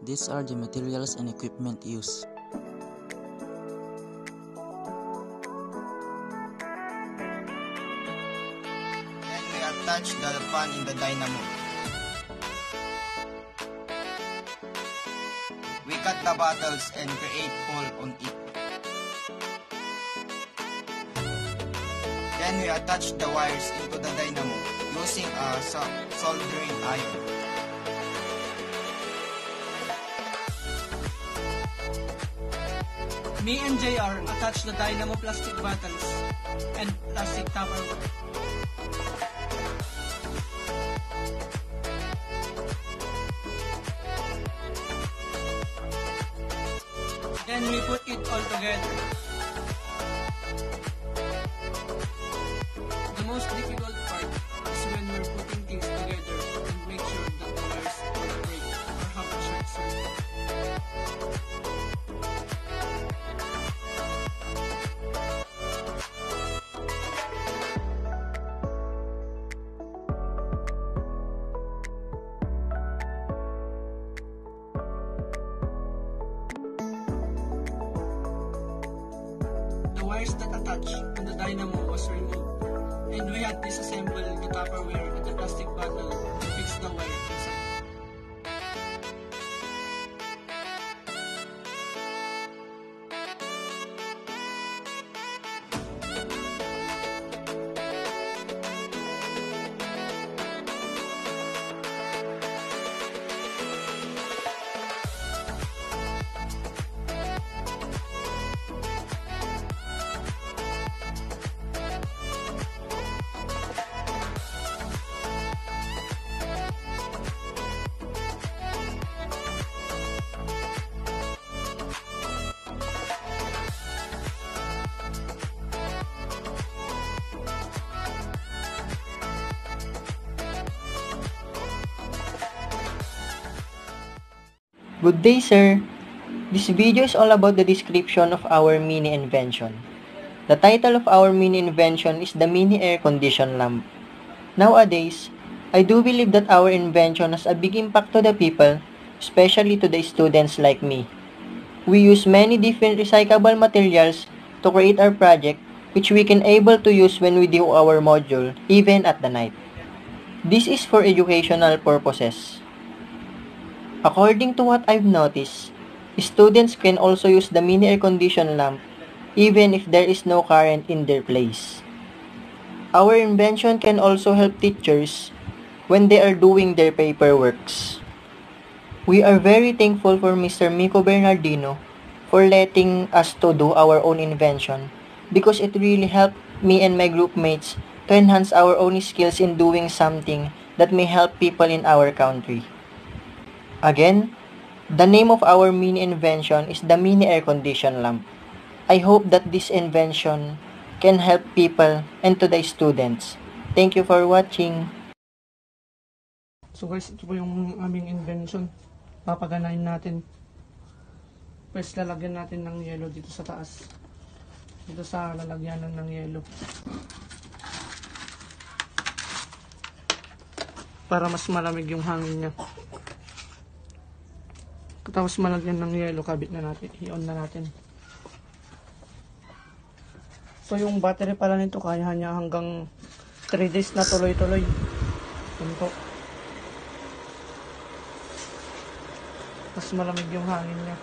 These are the materials and equipment used. Then we attach the fan in the dynamo. We cut the bottles and create hole on it. Then we attach the wires into the dynamo using a soldering iron. Me and JR attach the dynamo plastic bottles and plastic tupperware. Then we put it all together. The most difficult part is when we're putting things together and make sure that the wires don't break or have a short circuit. The wires that attach to the dynamo was removed, and we had disassembled the Tupperware and the plastic bottle to fix the wire inside. Good day, sir. This video is all about the description of our mini invention. The title of our mini invention is the mini air condition lamp. Nowadays, I do believe that our invention has a big impact to the people, especially to the students like me. We use many different recyclable materials to create our project, which we can able to use when we do our module, even at the night. This is for educational purposes. According to what I've noticed, students can also use the mini air condition lamp even if there is no current in their place. Our invention can also help teachers when they are doing their paperworks. We are very thankful for Mr. Miko Bernardino for letting us to do our own invention because it really helped me and my group mates to enhance our own skills in doing something that may help people in our country. Again, the name of our mini invention is the mini air condition lamp. I hope that this invention can help people and to the students. Thank you for watching. So guys, ito po yung aming invention. Papaganahin natin. First, lalagyan natin ng yelo dito sa taas. Dito sa lalagyanan ng yelo. Para mas malamig yung hangin niya. Tapos malagyan ng yelo, kabit na natin. I-on na natin. So yung battery pala nito kaya niya hanggang 3 days na tuloy-tuloy. Yan po. Mas malamig yung hangin niya.